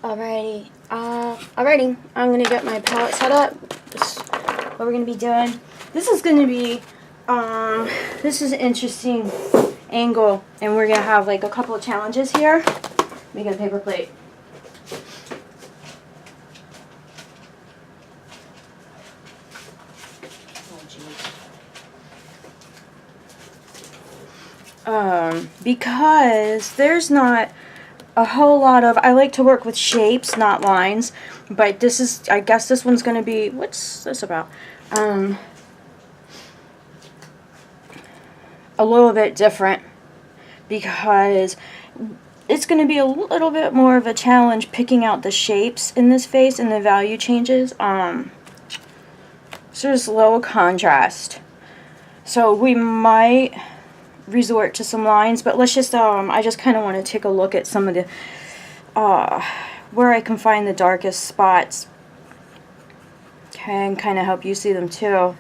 Alrighty, I'm gonna get my palette set up. This is what we're gonna be doing. This is gonna be, this is an interesting angle, and we're gonna have like a couple of challenges here. Let me get a paper plate. Because there's not a whole lot of, I like to work with shapes, not lines, but this is, I guess this one's going to be, what's this about? A little bit different, because it's going to be a little bit more of a challenge picking out the shapes in this face and the value changes. So there's low contrast. So we might resort to some lines, but let's just I just kind of want to take a look at some of the where I can find the darkest spots, okay, and kind of help you see them too.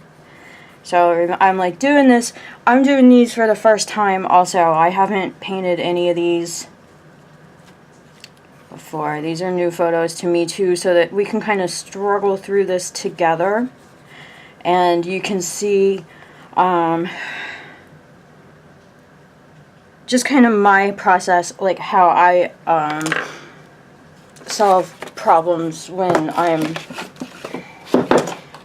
So I'm like doing this, I'm doing these for the first time also. I haven't painted any of these before. These are new photos to me too, so that we can kind of struggle through this together, and you can see just kind of my process, like how I solve problems when I'm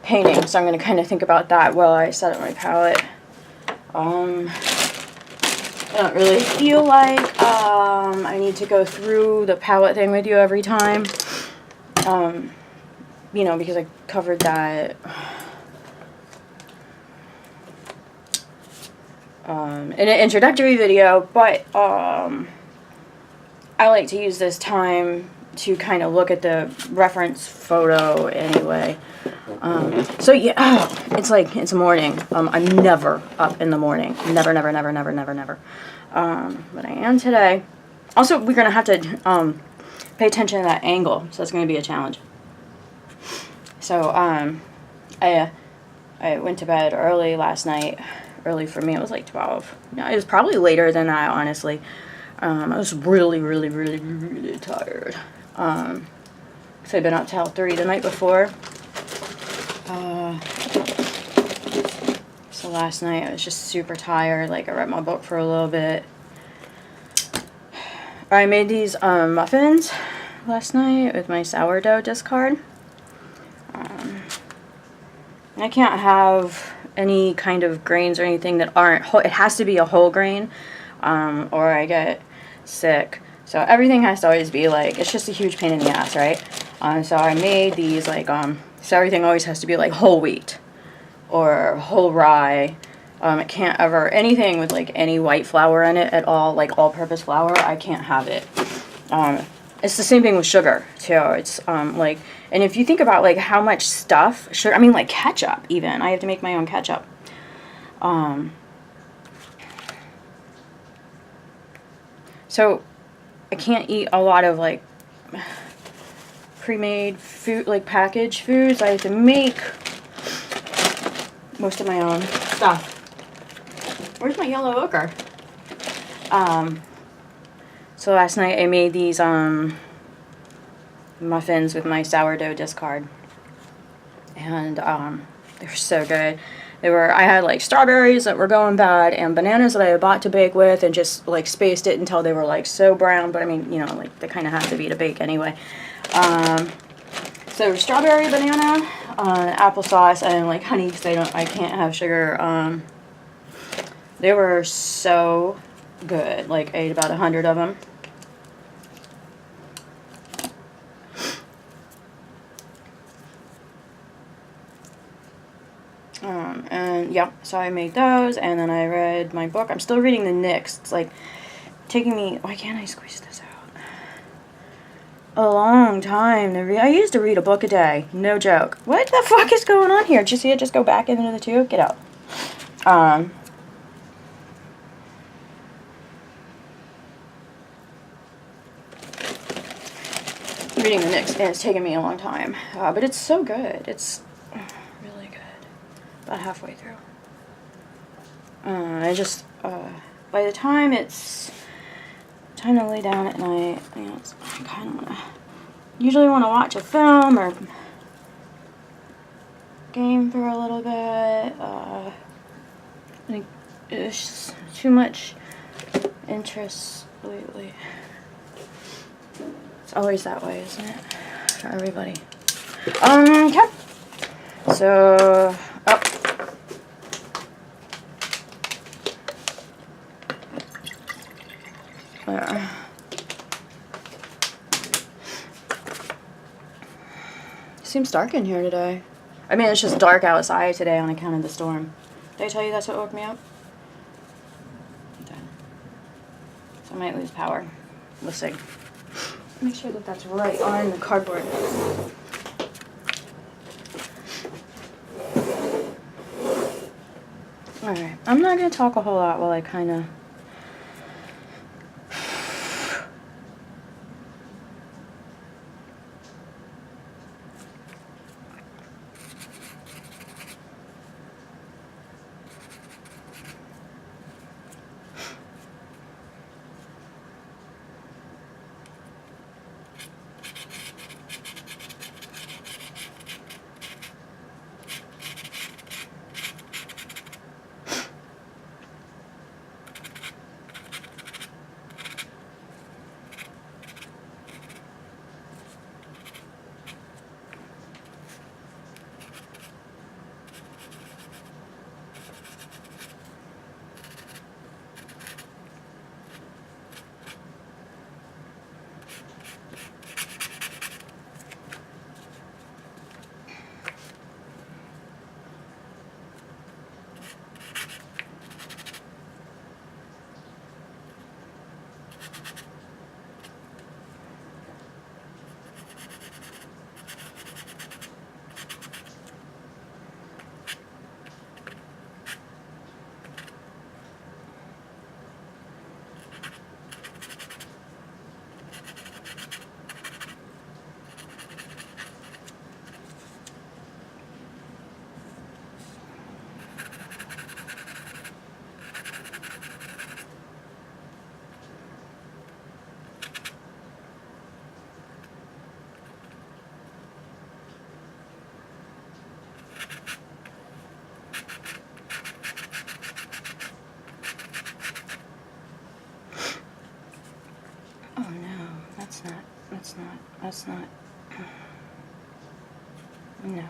painting. So I'm going to kind of think about that while I set up my palette. I don't really feel like I need to go through the palette thing with you every time, you know, because I covered that in an introductory video, but I like to use this time to kind of look at the reference photo anyway. So yeah, it's like, it's morning. I'm never up in the morning. Never. But I am today. Also, we're going to have to pay attention to that angle, so it's going to be a challenge. So I went to bed early last night. Early for me, it was like 12. No, it was probably later than that, honestly. I was really tired. So I'd been up till 3 the night before. So last night I was just super tired. Like, I read my book for a little bit. I made these muffins last night with my sourdough discard. I can't have any kind of grains or anything that aren't whole. It has to be a whole grain, or I get sick. So everything has to always be like, it's just a huge pain in the ass, right? So I made these like, so everything always has to be like whole wheat or whole rye. It can't ever, anything with like any white flour in it at all, like all-purpose flour, I can't have it. It's the same thing with sugar too. It's like, and if you think about like how much stuff sugar, I mean like ketchup even. I have to make my own ketchup. So I can't eat a lot of like pre-made food, like packaged foods. I have to make most of my own stuff. Where's my yellow ochre? So last night I made these muffins with my sourdough discard, and they were so good. I had like strawberries that were going bad and bananas that I had bought to bake with, and just like spaced it until they were like so brown, but I mean, you know, like they kind of have to be to bake anyway. So strawberry, banana, applesauce, and like honey, because I can't have sugar. They were so good. Like, I ate about 100 of them. And yeah, so I made those, and then I read my book. I'm still reading the Knicks. It's like taking me, why can't I squeeze this out? A long time to read. I used to read a book a day, no joke. What the fuck is going on here? Did you see it just go back into the tube? Get out. Reading the Knicks, and it's taken me a long time, but it's so good. It's really good. About halfway through. I just by the time it's time to lay down at night, you know, I kind of want to usually want to watch a film or game for a little bit. Like, it's just too much interest lately. It's always that way, isn't it? For everybody. Okay. So, oh. There. Seems dark in here today. I mean, it's just dark outside today on account of the storm. Did I tell you that's what woke me up? Okay. So I might lose power. We'll see. Make sure that that's right on the cardboard. Alright, I'm not going to talk a whole lot while I kind of... Oh no, that's not, no.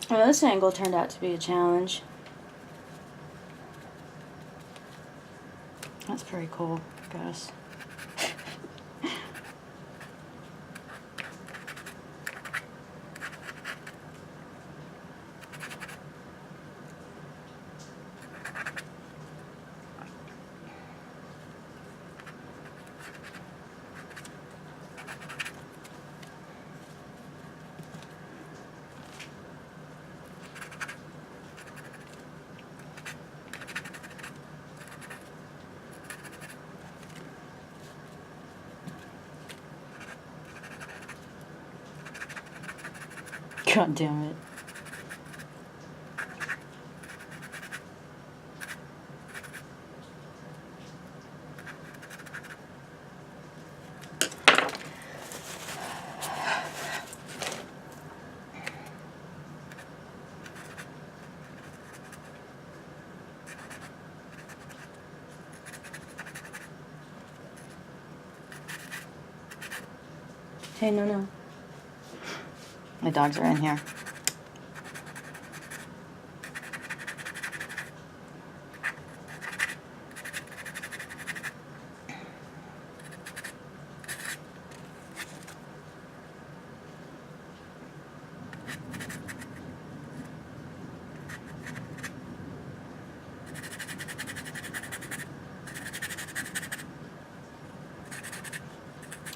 Well, this angle turned out to be a challenge. That's pretty cool, I guess. God damn it. Hey, no. My dogs are in here.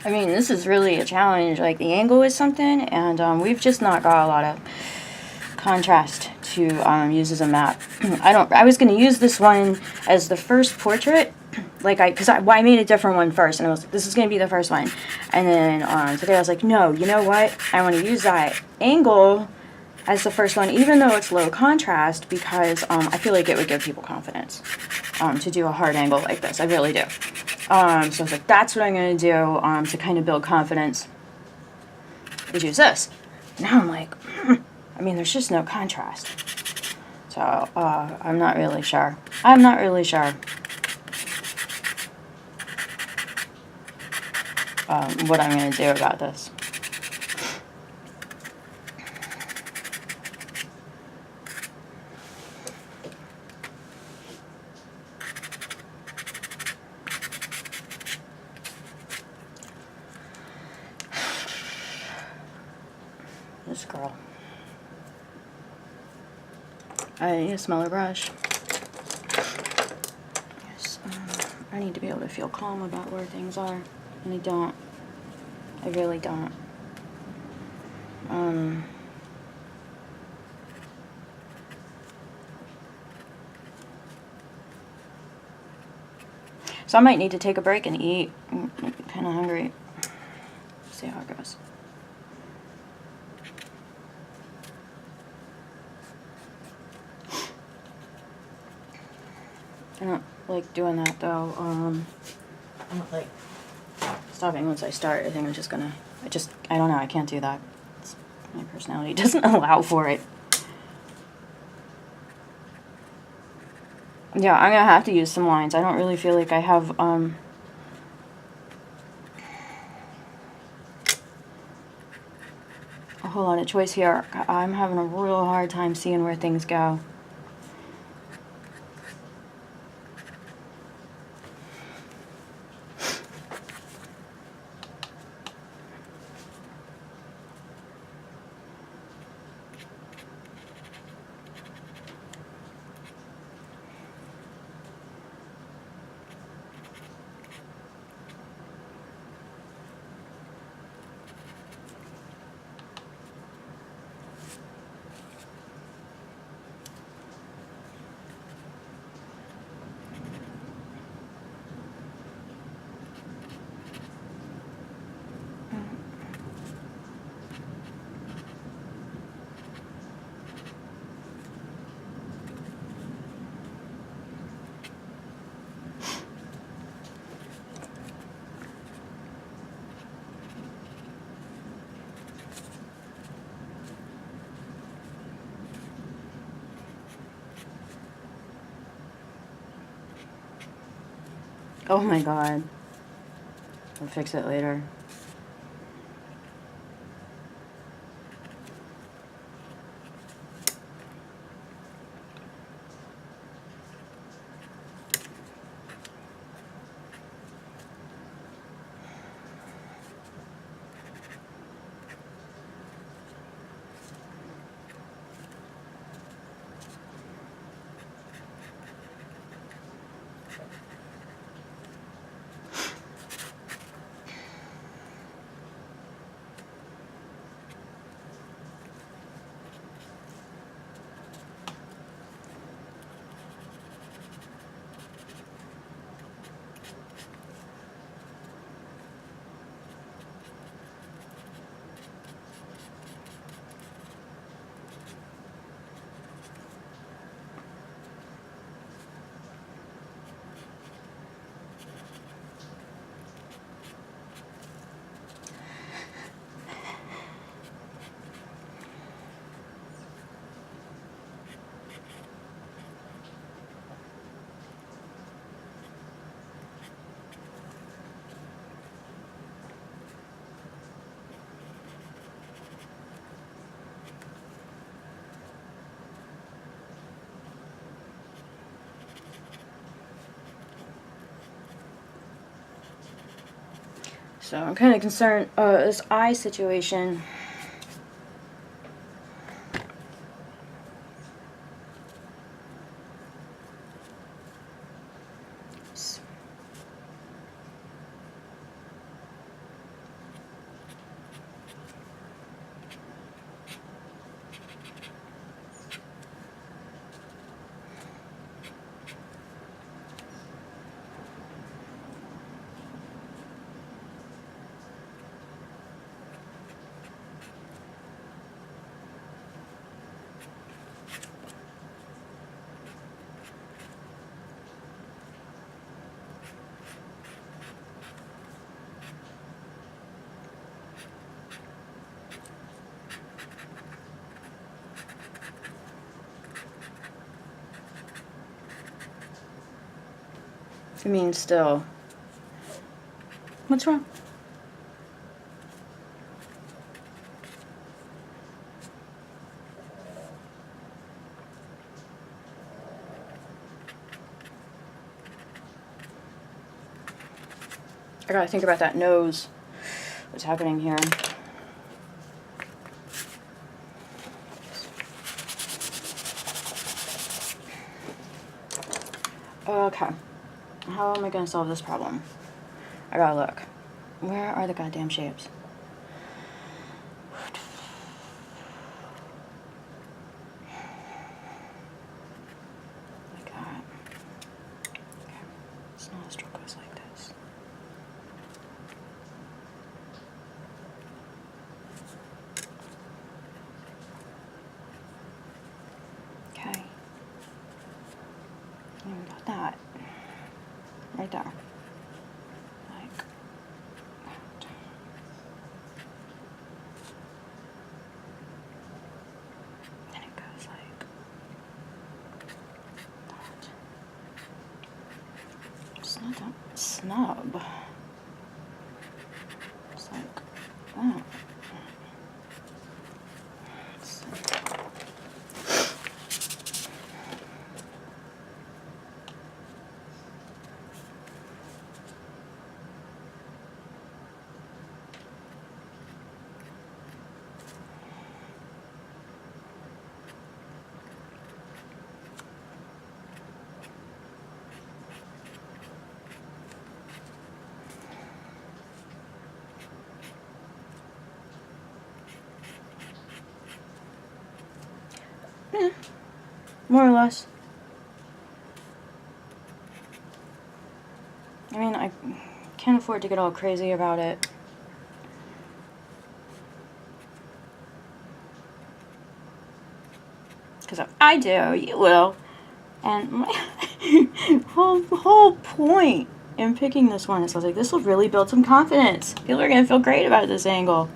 I mean, this is really a challenge. Like, the angle is something, and we've just not got a lot of contrast to use as a map. I was going to use this one as the first portrait, because I made a different one first, and I was like, this is going to be the first one. And then today I was like, no, you know what? I want to use that angle as the first one, even though it's low contrast, because I feel like it would give people confidence to do a hard angle like this. I really do. So I was like, that's what I'm going to do to kind of build confidence, is use this. Now I'm like, I mean, there's just no contrast. So I'm not really sure. I'm not really sure what I'm going to do about this. This girl. I need a smaller brush. Yes, I need to be able to feel calm about where things are, and I don't. I really don't. So I might need to take a break and eat. I'm kind of hungry. See how it goes. I don't like doing that though. I don't like stopping once I start. I think I'm just gonna, I don't know, I can't do that. My personality doesn't allow for it. Yeah, I'm gonna have to use some lines. I don't really feel like I have, a whole lot of choice here. I'm having a real hard time seeing where things go. Oh my god. I'll fix it later. So I'm kind of concerned, this eye situation. I mean, still. What's wrong? I gotta think about that nose. What's happening here? Okay. How am I gonna solve this problem? I gotta look. Where are the goddamn shapes? Like that. Okay. This nostril goes like this. Okay. And we got that. Right there. Like that. Then it goes like that. It's not that snub. It's like that. Yeah, more or less. I mean, I can't afford to get all crazy about it. Because if I do, you will. And my whole point in picking this one is I was like, this will really build some confidence. People are going to feel great about this angle.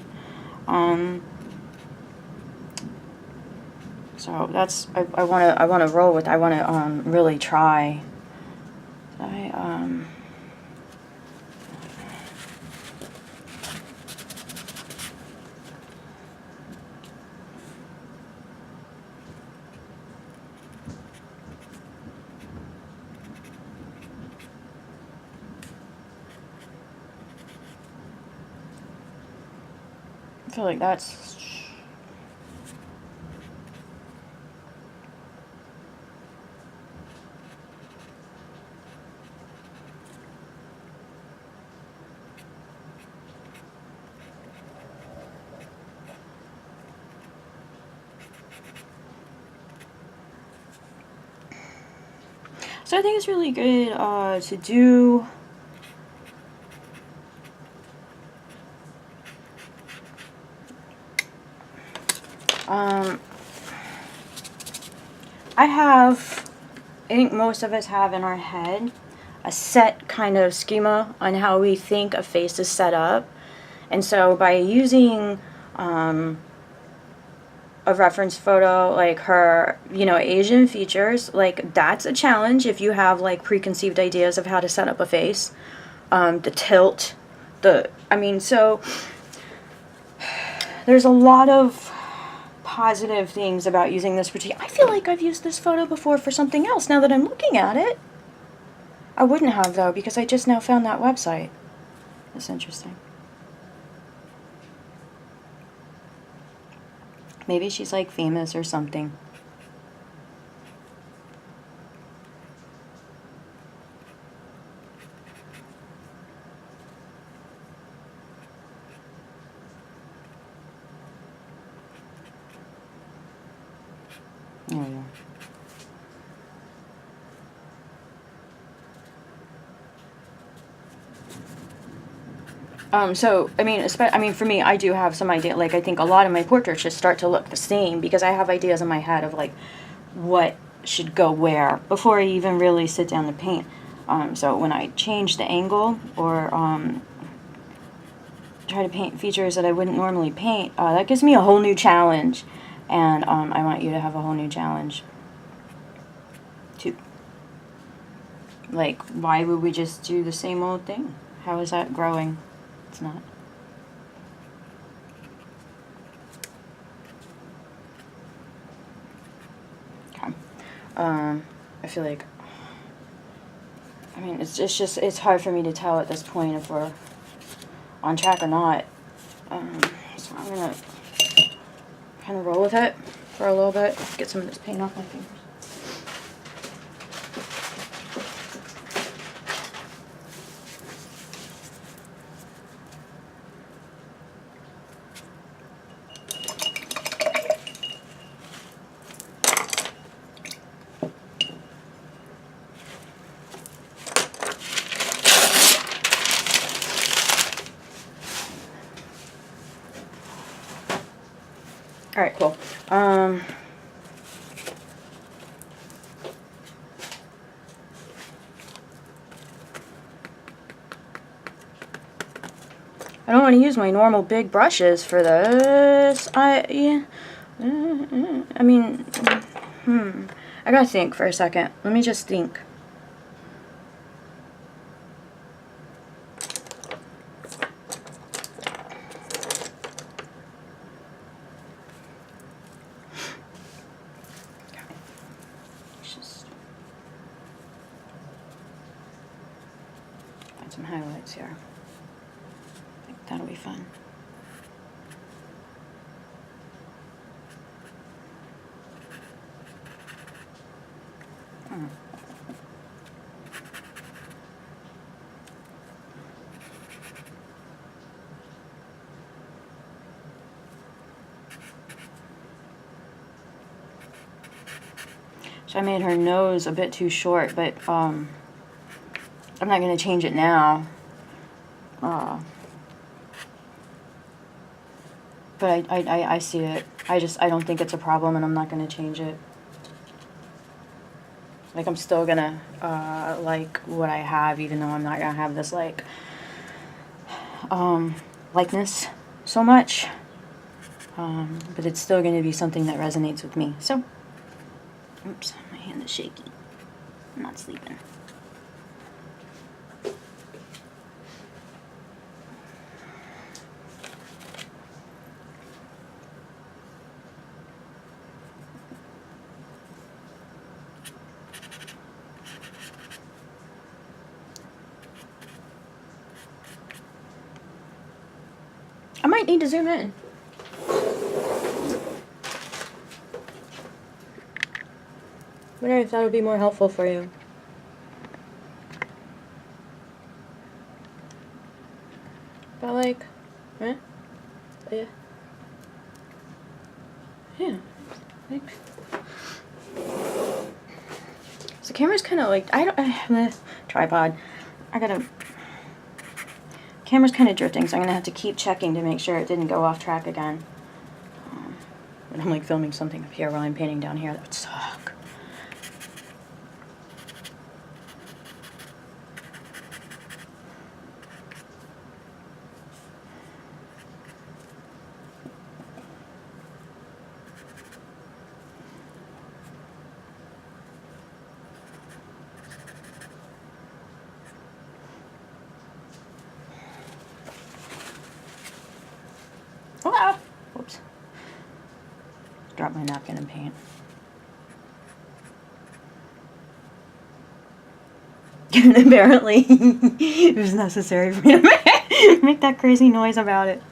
So that's, I want to roll with, I want to really try. I feel like that's so I think it's really good to do I think most of us have in our head a set kind of schema on how we think a face is set up. And so by using a reference photo like her, you know, Asian features, like that's a challenge if you have like preconceived ideas of how to set up a face. The tilt, so there's a lot of positive things about using this particular. I feel like I've used this photo before for something else now that I'm looking at it. I wouldn't have though because I just now found that website. That's interesting. Maybe she's like famous or something. Oh, yeah. So, I mean, for me, I do have some idea. Like, I think a lot of my portraits just start to look the same because I have ideas in my head of, like, what should go where before I even really sit down to paint. So when I change the angle or try to paint features that I wouldn't normally paint, that gives me a whole new challenge. And I want you to have a whole new challenge, too. Like, why would we just do the same old thing? How is that growing? It's not. Okay. I feel like, I mean, it's hard for me to tell at this point if we're on track or not. So I'm gonna kind of roll with it for a little bit, get some of this paint off my fingers. Alright, cool. I don't want to use my normal big brushes for this. I mean, I gotta think for a second. Let me just think. Some highlights here. I think that'll be fun. So I made her nose a bit too short, but I'm not going to change it now. But I see it. I don't think it's a problem, and I'm not going to change it. Like, I'm still going to like what I have, even though I'm not going to have this, like, likeness so much. But it's still going to be something that resonates with me. So, oops, my hand is shaky. I'm not sleeping. I might need to zoom in. Wonder if that would be more helpful for you. But like, eh? Yeah. Yeah. Like, so the camera's kind of like, tripod. Camera's kind of drifting, so I'm gonna have to keep checking to make sure it didn't go off track again. But I'm like filming something up here while I'm painting down here. That would suck. Ah! Whoops. Dropped my napkin and paint. Apparently, it was necessary for me to make that crazy noise about it.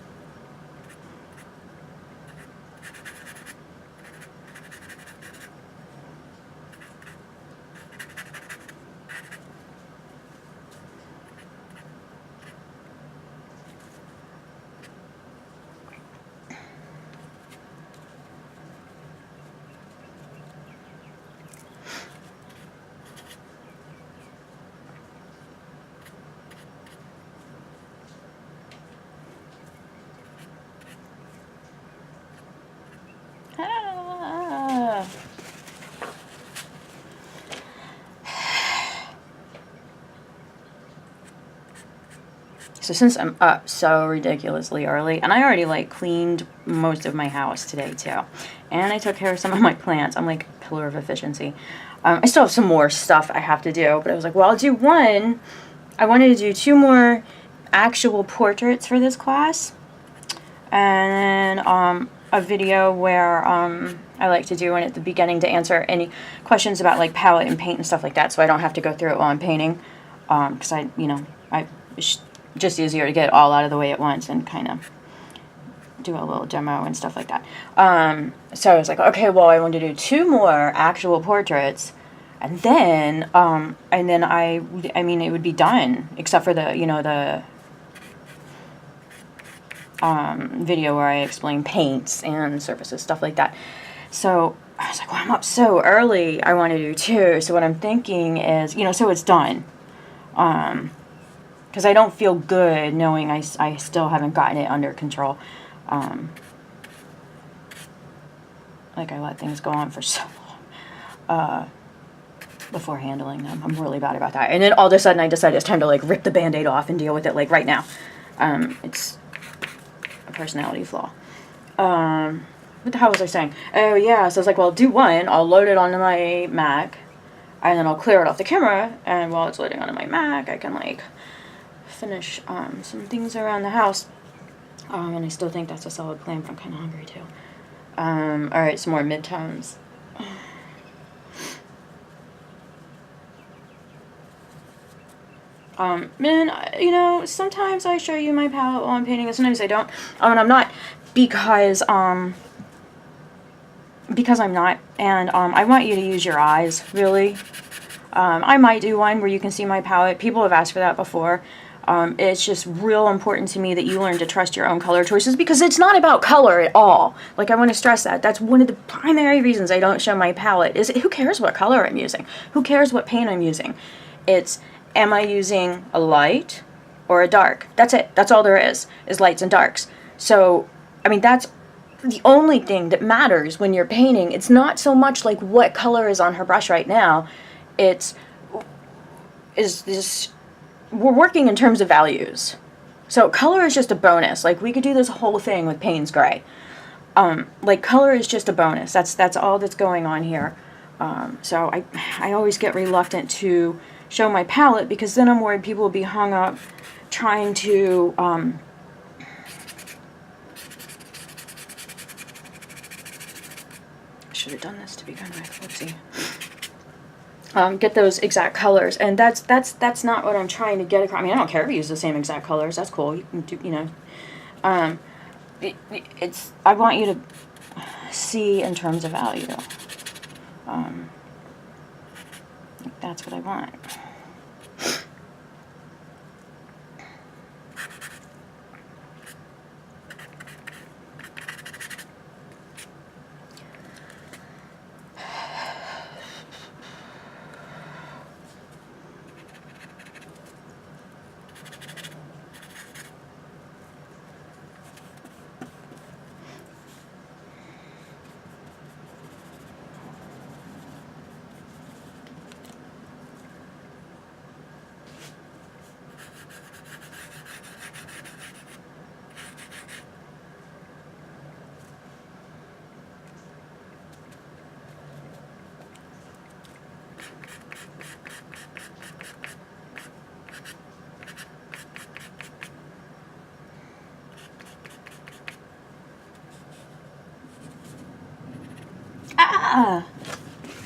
So since I'm up so ridiculously early, and I already like cleaned most of my house today too, and I took care of some of my plants. I'm like a pillar of efficiency. I still have some more stuff I have to do, but I was like, well, I'll do one. I wanted to do 2 more actual portraits for this class, and then a video where I like to do one at the beginning to answer any questions about like palette and paint and stuff like that, so I don't have to go through it while I'm painting, because it's just easier to get it all out of the way at once and kind of do a little demo and stuff like that. So I was like, okay, well, I want to do 2 more actual portraits, and then I mean, it would be done, except for the, the video where I explain paints and surfaces, stuff like that. So I was like, well, I'm up so early, I want to do 2. So what I'm thinking is, so it's done. Because I don't feel good knowing I still haven't gotten it under control. Like I let things go on for so long before handling them. I'm really bad about that. And then all of a sudden I decided it's time to like rip the Band-Aid off and deal with it like right now. It's a personality flaw. What the hell was I saying? Oh yeah, so I was like, well, I'll do one. I'll load it onto my Mac, and then I'll clear it off the camera, and while it's loading onto my Mac, I can like finish some things around the house. And I still think that's a solid plan, but I'm kind of hungry too. Alright, some more midtones. Sometimes I show you my palette while I'm painting, and sometimes I don't. And I'm not, because I'm not, and I want you to use your eyes, really. I might do one where you can see my palette. People have asked for that before. It's just real important to me that you learn to trust your own color choices, because it's not about color at all. Like, I want to stress that. That's one of the primary reasons I don't show my palette, is who cares what color I'm using? Who cares what paint I'm using? It's, am I using a light or a dark? That's it. That's all there is lights and darks. So, I mean, that's the only thing that matters when you're painting. It's not so much like what color is on her brush right now. It's, we're working in terms of values. So color is just a bonus. Like, we could do this whole thing with Payne's Gray. Like, color is just a bonus. That's all that's going on here. So I always get reluctant to show my palette, because then I'm worried people will be hung up trying to I should have done this to begin with. Whoopsie. Get those exact colors, and that's not what I'm trying to get across. I mean, I don't care if you use the same exact colors. That's cool. You can do, I want you to see in terms of value. That's what I want. Ah!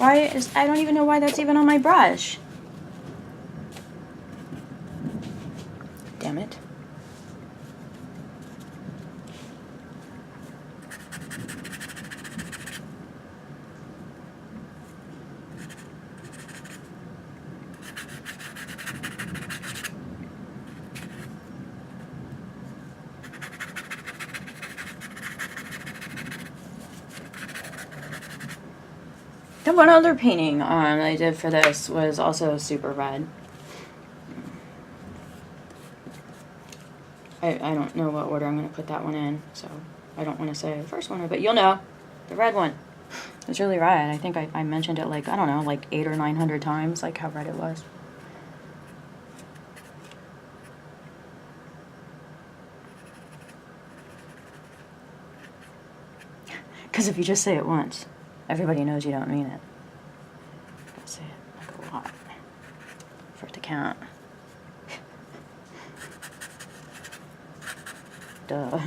I don't even know why that's even on my brush. Damn it. The one other painting I did for this was also super red. I don't know what order I'm going to put that one in, so I don't want to say the first one, but you'll know. The red one. It's really red. I think I mentioned it like, I don't know, like 800 or 900 times, like how red it was. Because if you just say it once, everybody knows you don't mean it. You gotta say it like a lot for it to count. Duh.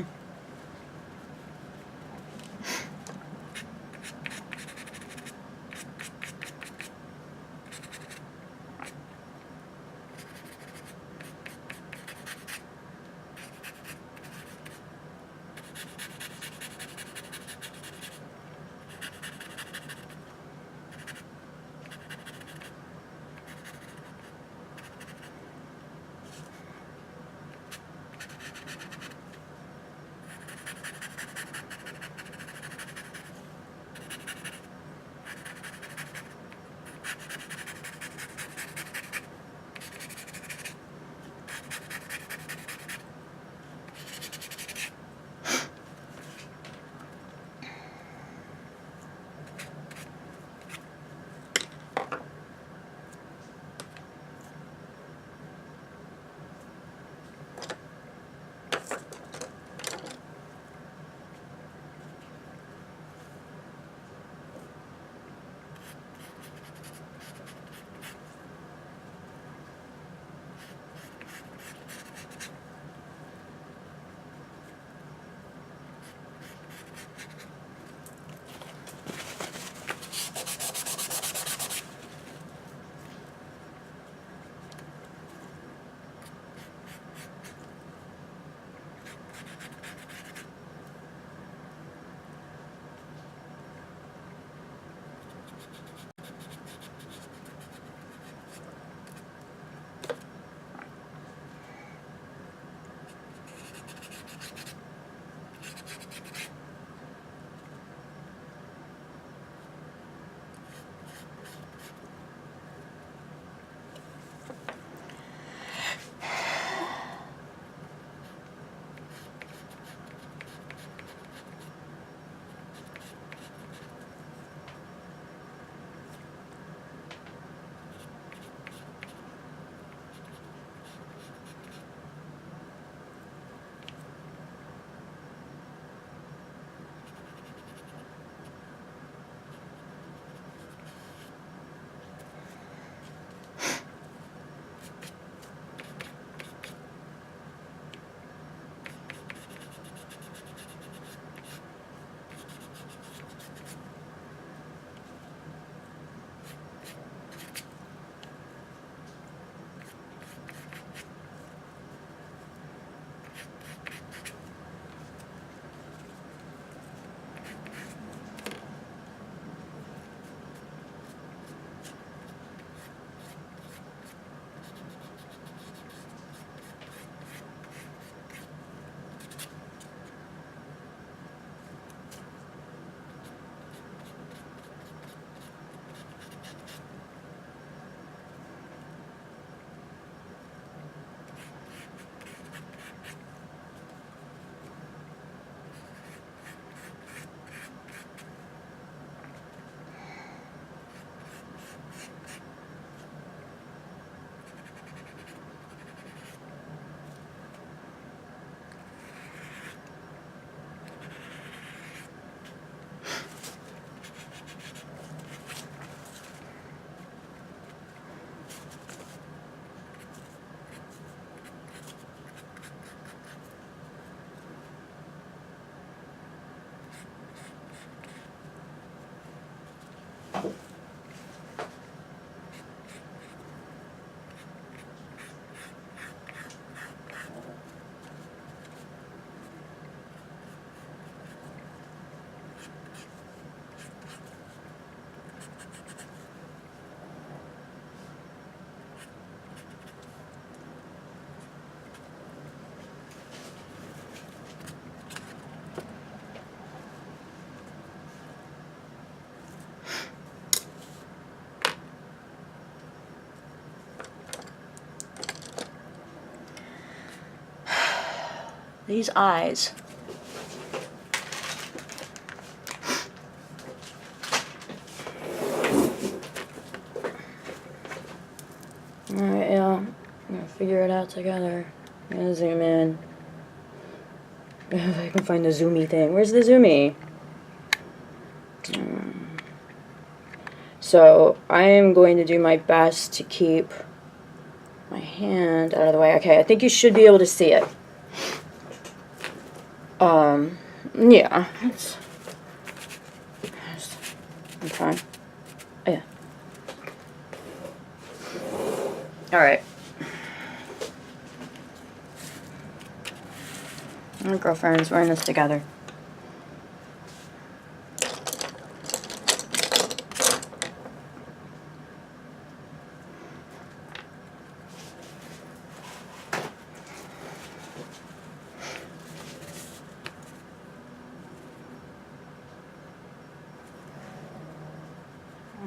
These eyes. Alright, yeah. I'm gonna figure it out together. I'm gonna zoom in. If I can find the zoomy thing. Where's the zoomy? So I am going to do my best to keep my hand out of the way. Okay, I think you should be able to see it. Yeah. Okay. Yeah. Alright. My girlfriends, we're in this together.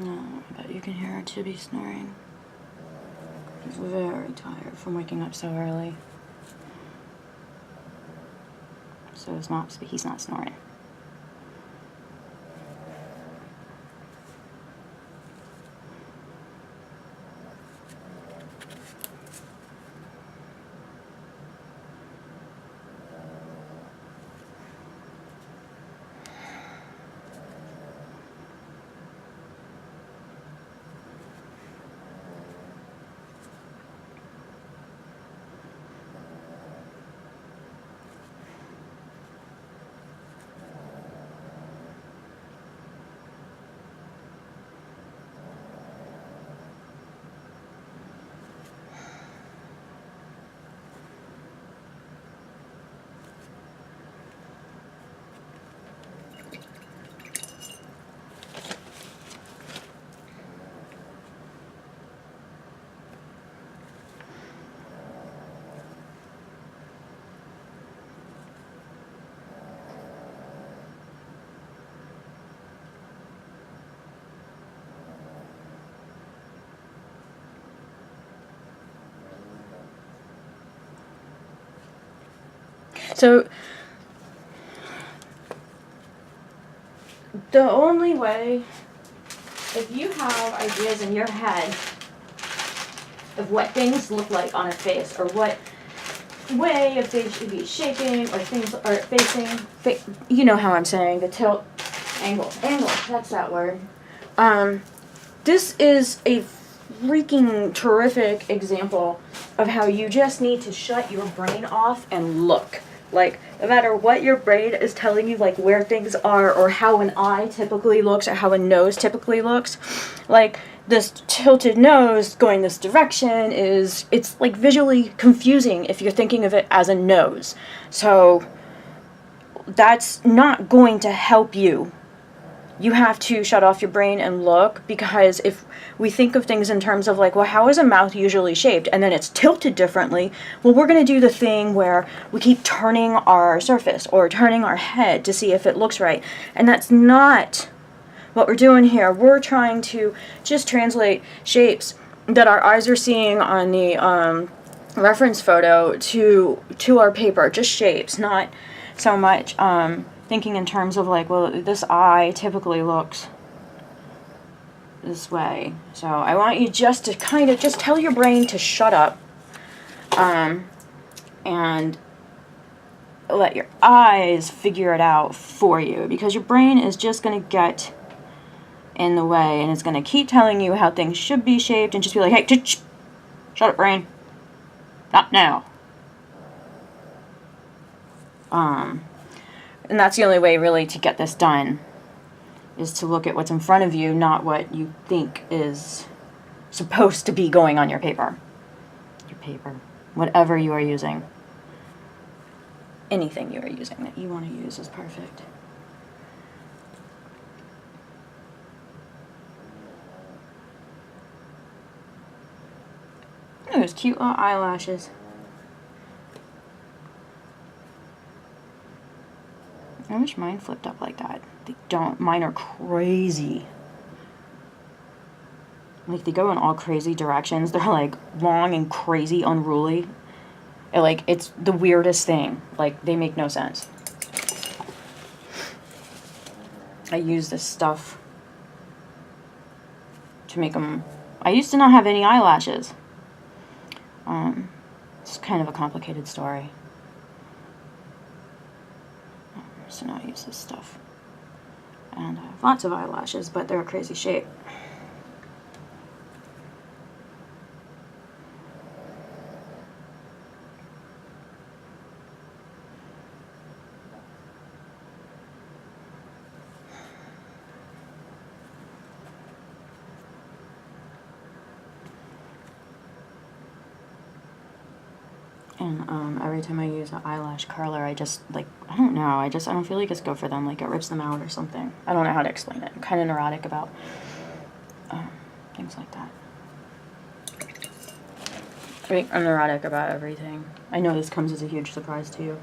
No, I bet you can hear her Tibby snoring. He's very tired from waking up so early. So he's not snoring. So, the only way, if you have ideas in your head of what things look like on a face, or what way a face should be shaping, or things are facing, you know how I'm saying, the tilt, angle, that's that word. This is a freaking terrific example of how you just need to shut your brain off and look. Like, no matter what your brain is telling you, like, where things are, or how an eye typically looks, or how a nose typically looks, like, this tilted nose going this direction it's, like, visually confusing if you're thinking of it as a nose. So, that's not going to help you. You have to shut off your brain and look, because if we think of things in terms of like, well, how is a mouth usually shaped? And then it's tilted differently. Well, we're going to do the thing where we keep turning our surface or turning our head to see if it looks right. And that's not what we're doing here. We're trying to just translate shapes that our eyes are seeing on the reference photo to our paper. Just shapes, not so much thinking in terms of like, well, this eye typically looks this way. So I want you just to kind of just tell your brain to shut up and let your eyes figure it out for you, because your brain is just going to get in the way, and it's going to keep telling you how things should be shaped, and just be like, hey, shut up, brain. Not now. And that's the only way really to get this done, is to look at what's in front of you, not what you think is supposed to be going on your paper. Your paper. Whatever you are using. Anything you are using that you want to use is perfect. Oh, there's cute little eyelashes. I wish mine flipped up like that. They don't. Mine are crazy. Like, they go in all crazy directions. They're, like, long and crazy, unruly. And, like, it's the weirdest thing. Like, they make no sense. I use this stuff to make them... I used to not have any eyelashes. It's kind of a complicated story. So now I use this stuff. And I have lots of eyelashes, but they're a crazy shape. And every time I use an eyelash curler, I just, like, I don't know, I don't feel like it's good for them, like it rips them out or something. I don't know how to explain it. I'm kind of neurotic about things like that. I'm neurotic about everything. I know this comes as a huge surprise to you.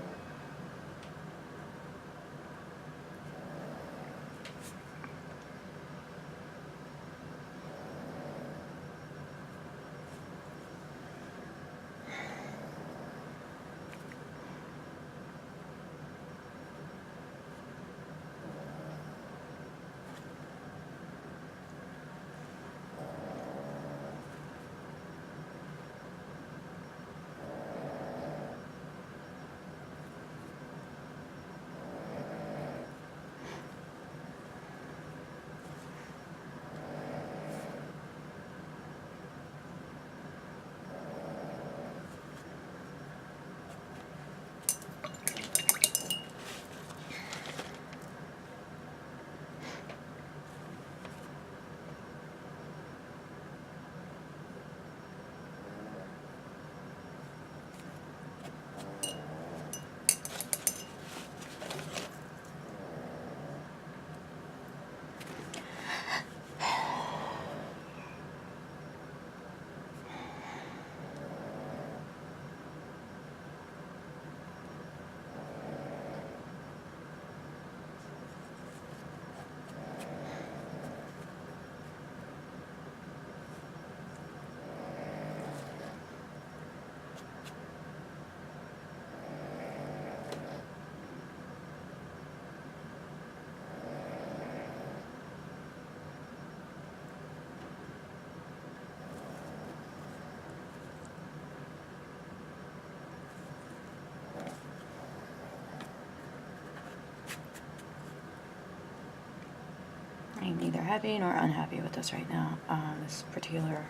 I'm neither happy nor unhappy with this right now, this particular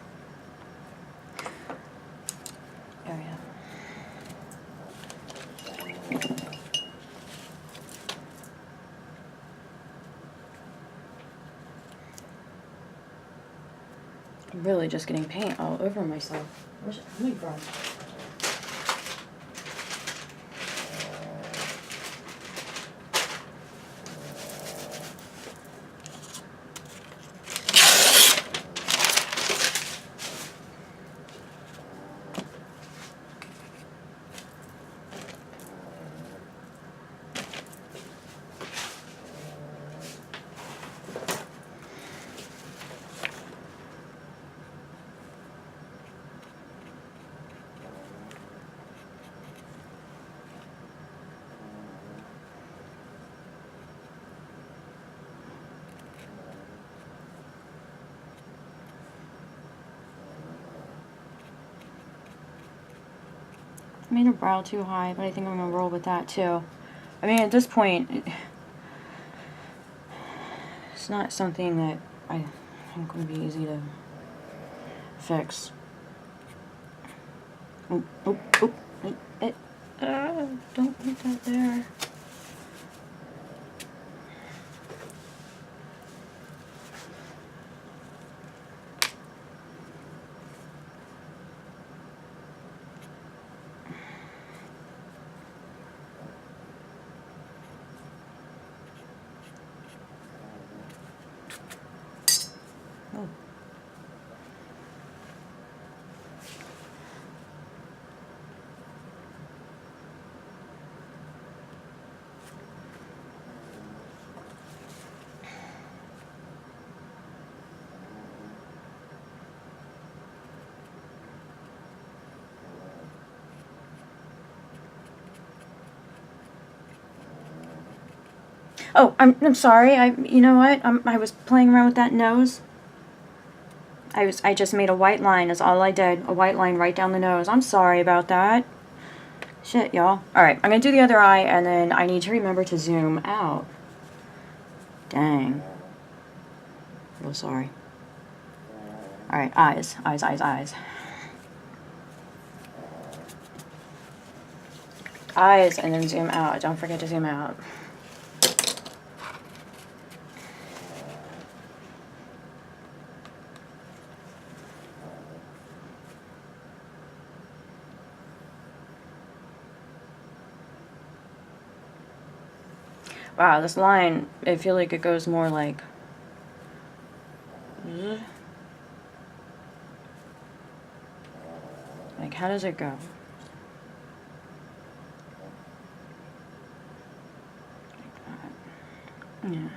area. I'm really just getting paint all over myself. Where's it coming from? I made her brow too high, but I think I'm going to roll with that too. I mean, at this point, it's not something that I think would be easy to fix. Oh, oh, oh, don't put that there. Oh. Oh, I'm sorry. You know what? I was playing around with that nose. I just made a white line. Is all I did. A white line right down the nose. I'm sorry about that. Shit, y'all. All right, I'm gonna do the other eye, and then I need to remember to zoom out. Dang. Real sorry. All right, eyes, eyes, eyes, eyes. Eyes, and then zoom out. Don't forget to zoom out. Wow, this line, I feel like it goes more like... Like, how does it go? Like that. Yeah.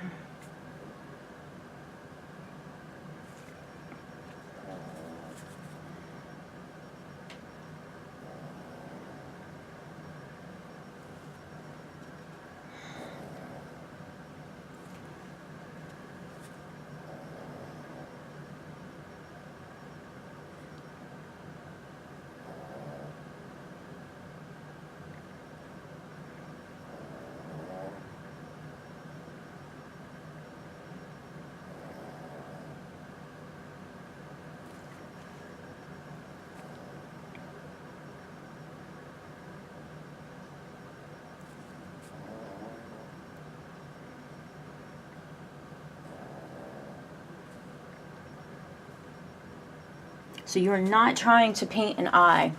So you're not trying to paint an eye.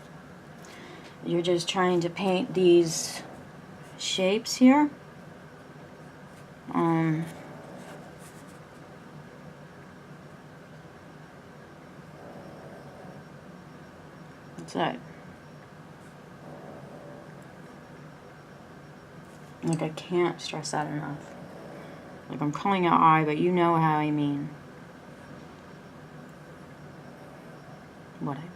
You're just trying to paint these shapes here. That's it. Like, I can't stress that enough. Like, I'm calling out eye, but you know how I mean. What I mean.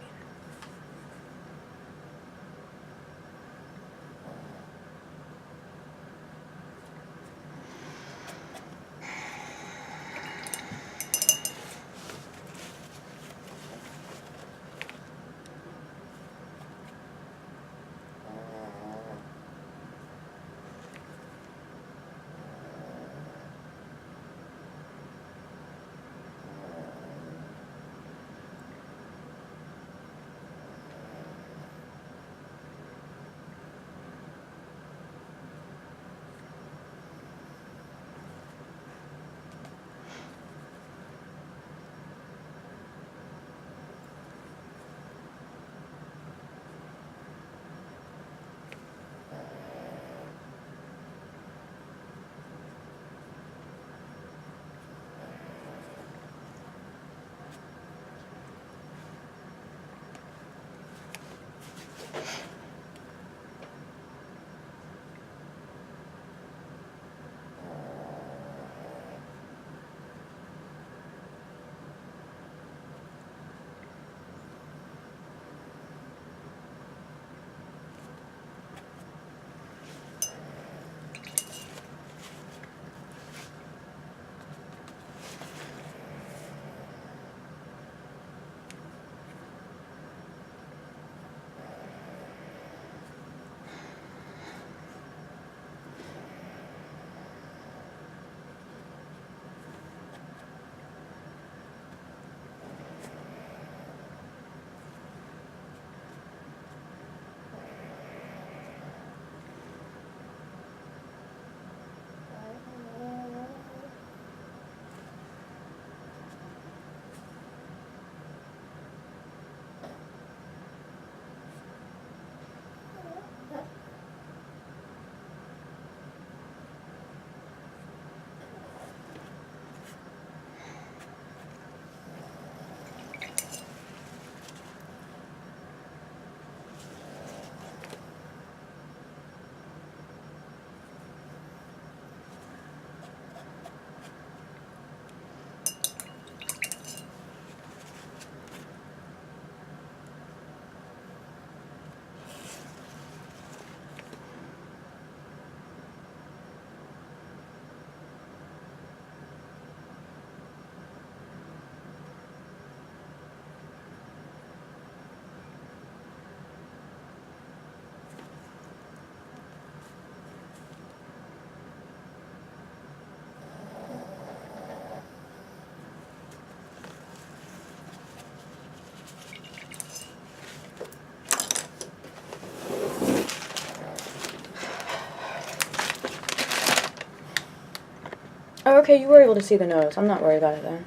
Oh, okay, you were able to see the nose. I'm not worried about it then.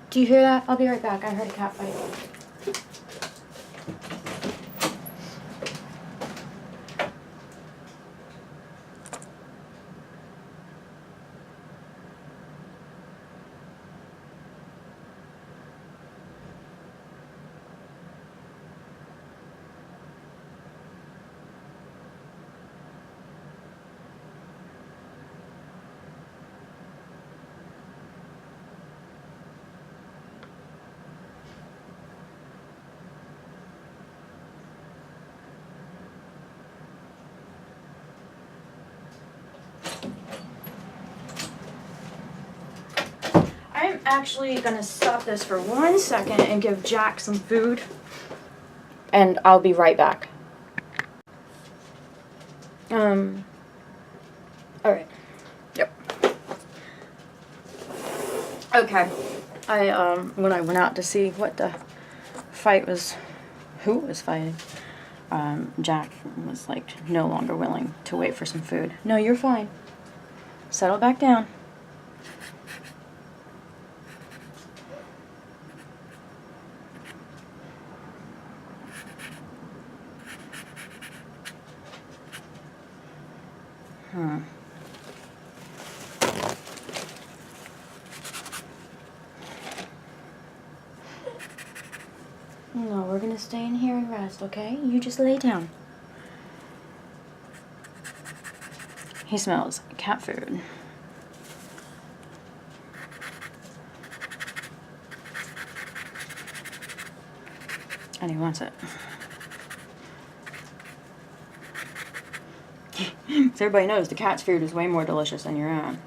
Do you hear that? I'll be right back. I heard a cat fight. I'm actually gonna stop this for 1 second and give Jack some food, and I'll be right back. Alright. Yep. Okay. When I went out to see what the fight was, who was fighting, Jack was like no longer willing to wait for some food. No, you're fine. Settle back down. No, we're gonna stay in here and rest, okay? You just lay down. He smells cat food. And he wants it. So everybody knows the cat's food is way more delicious than your own.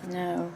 No.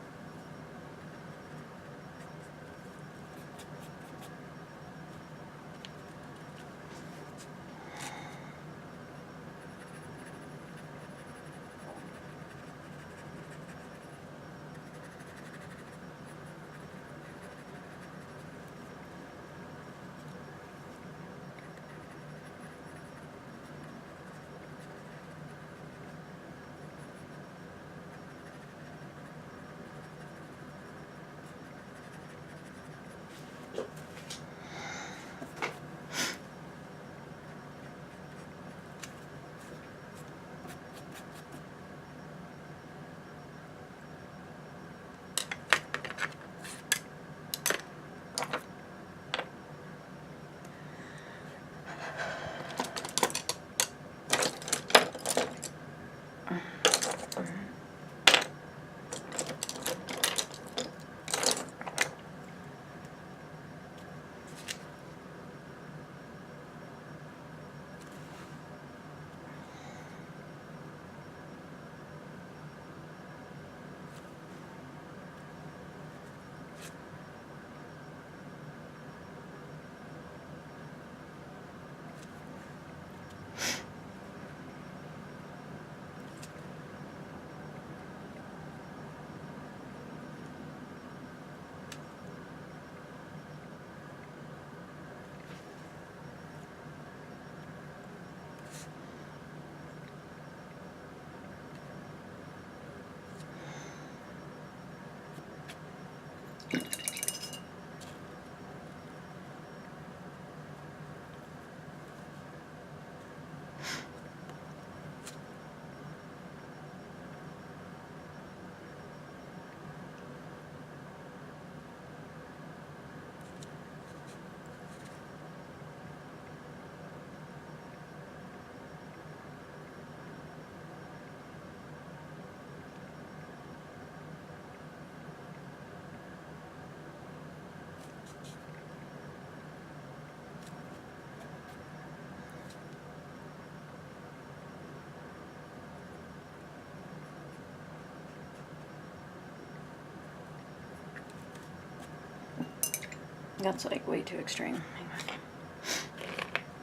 That's like way too extreme. Hang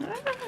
on. Ah.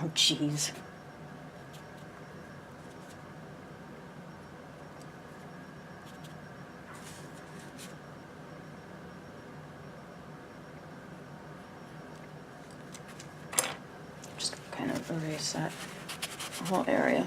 Oh, jeez. Just kind of erase that whole area.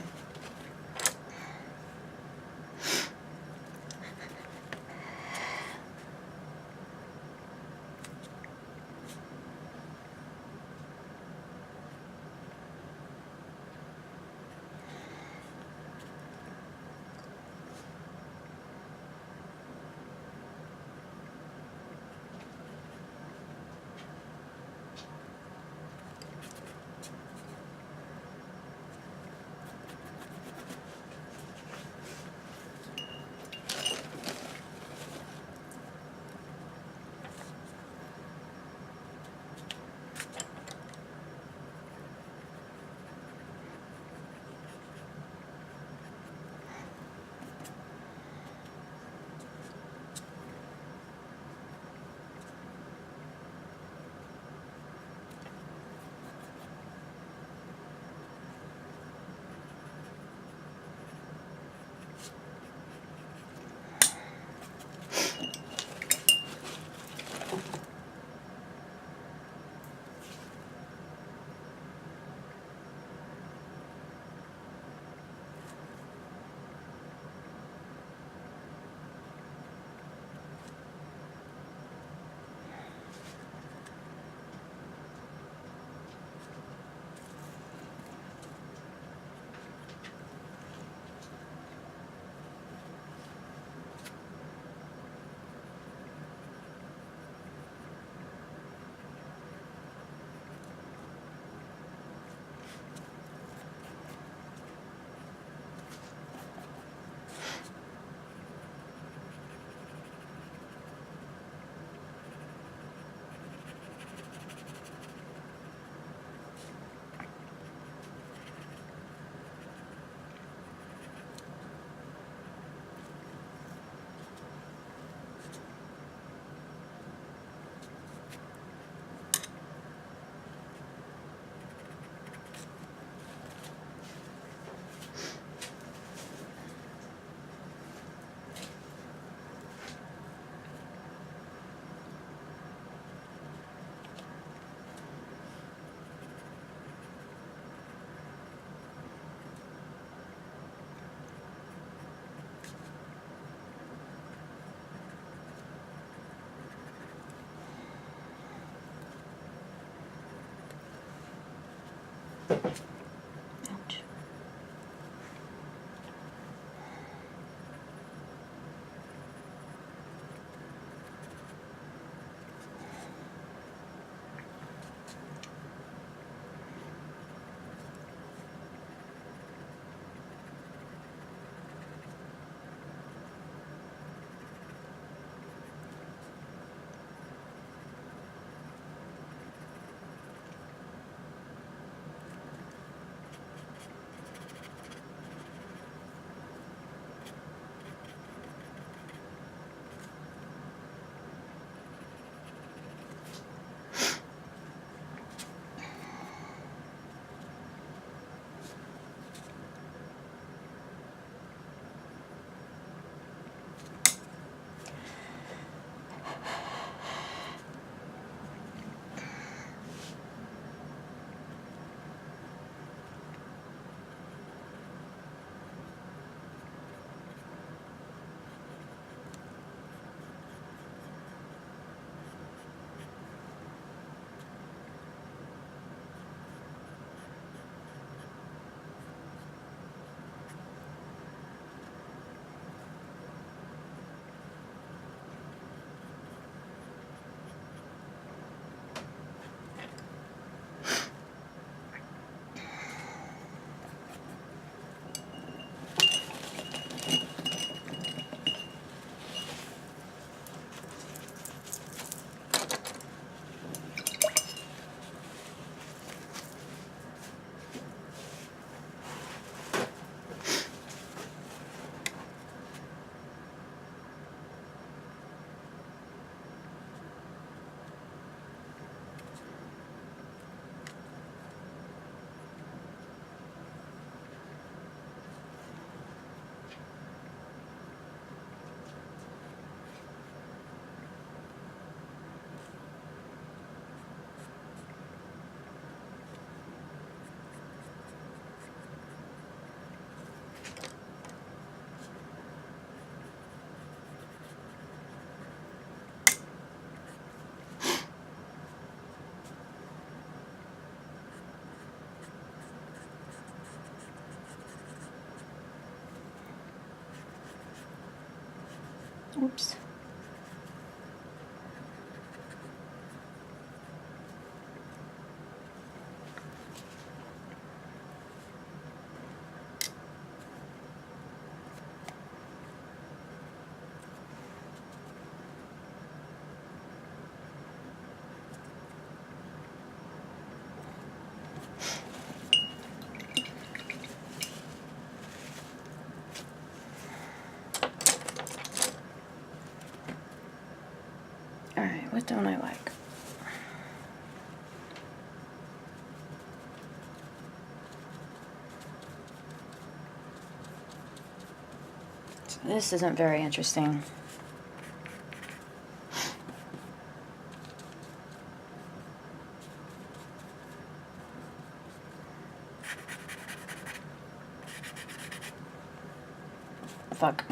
Ouch. Oops. Alright, what don't I like? So this isn't very interesting. Fuck.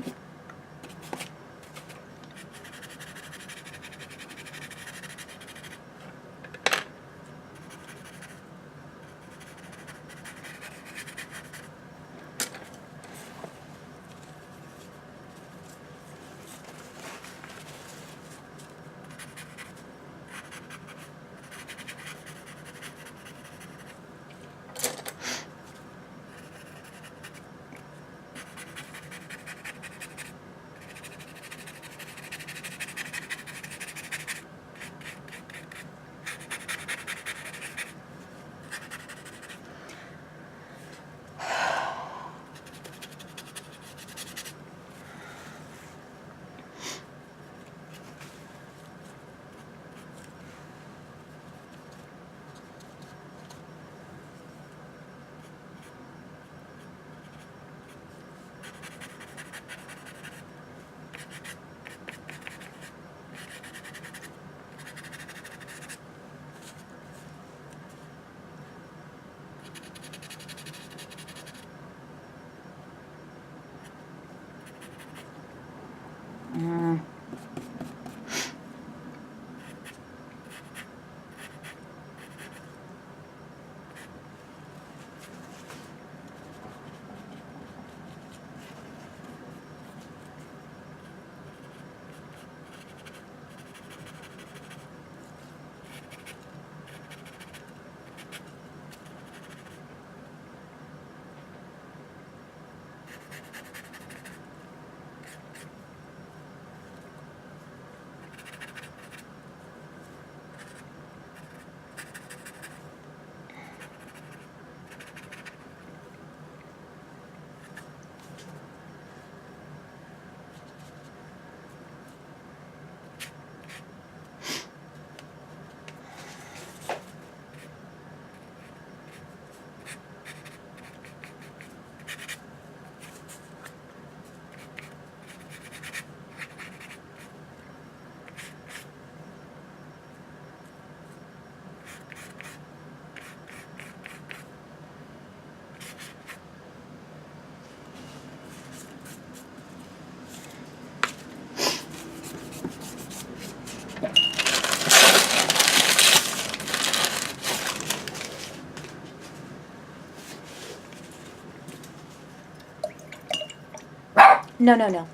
No, no, no.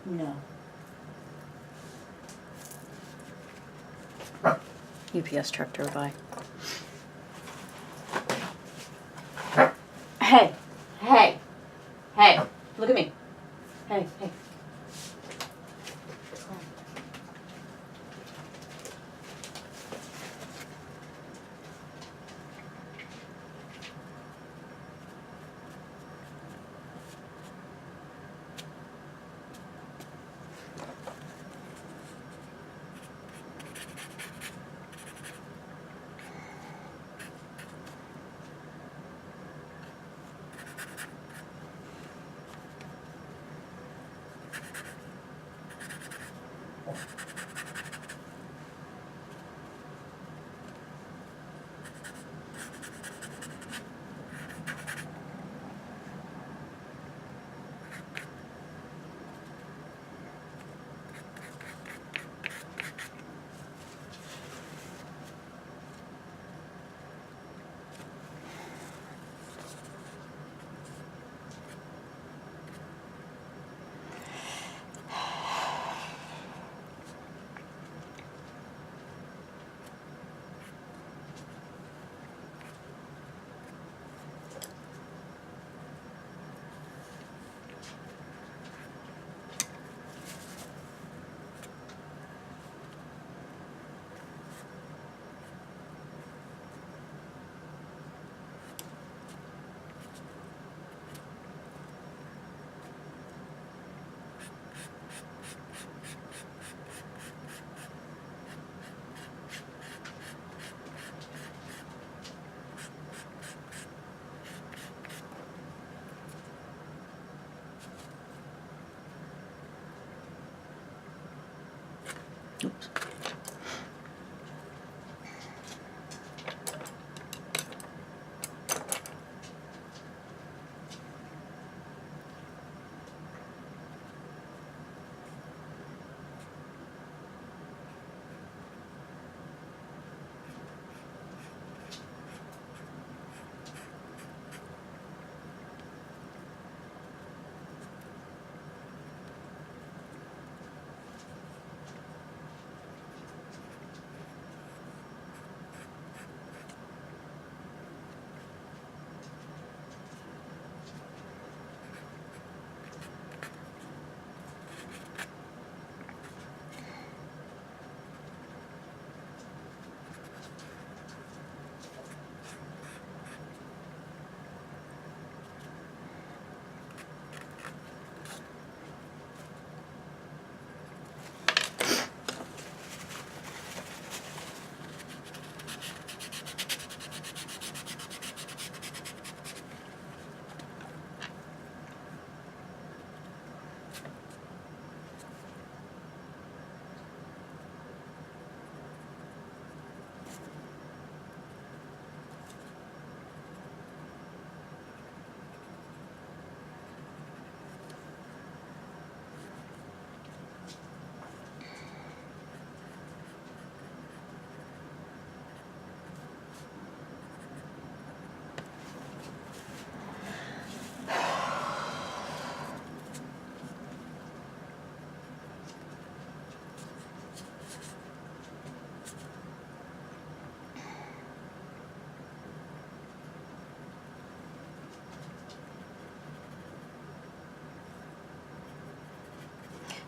No. UPS truck drove by. Hey, hey, hey, look at me. Hey, hey. Oops.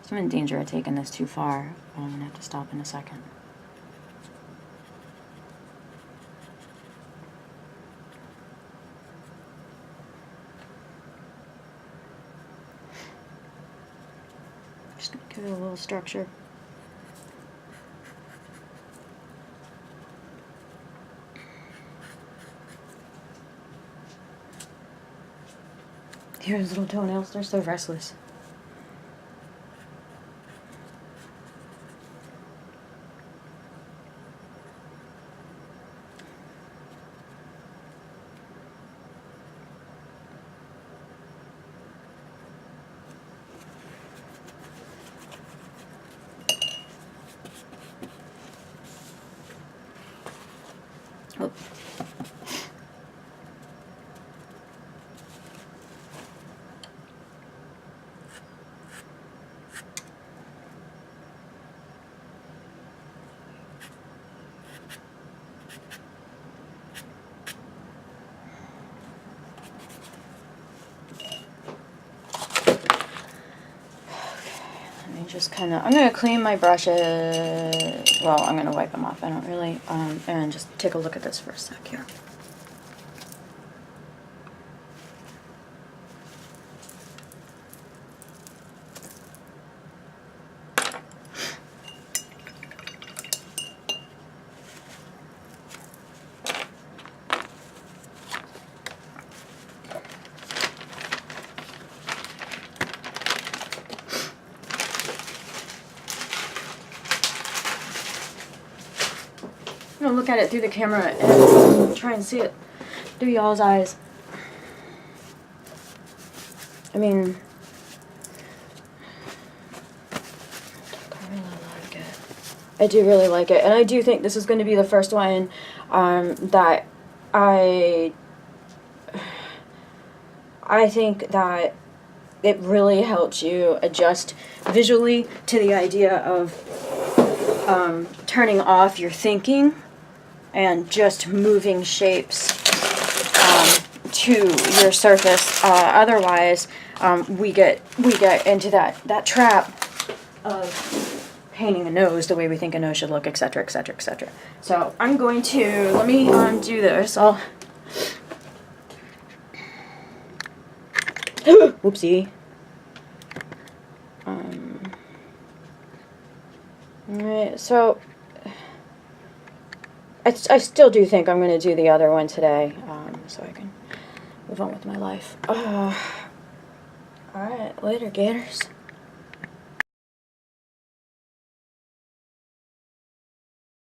So I'm in danger of taking this too far. I'm going to have to stop in a second. Just give it a little structure. Here's little toenails, they're so restless. Oh. Just kind of, I'm going to clean my brushes, well, I'm going to wipe them off, I don't really, and just take a look at this for a sec here. I'm gonna look at it through the camera and try and see it through y'all's eyes. I mean, I really like it. I do really like it, and I do think this is going to be the first one that I think that it really helps you adjust visually to the idea of turning off your thinking and just moving shapes to your surface. Otherwise, we get into that trap of painting a nose the way we think a nose should look, etc., etc., etc. So I'm going to let me do this. I'll whoopsie. Alright, so I still do think I'm going to do the other one today, so I can move on with my life. Alright, later, Gators.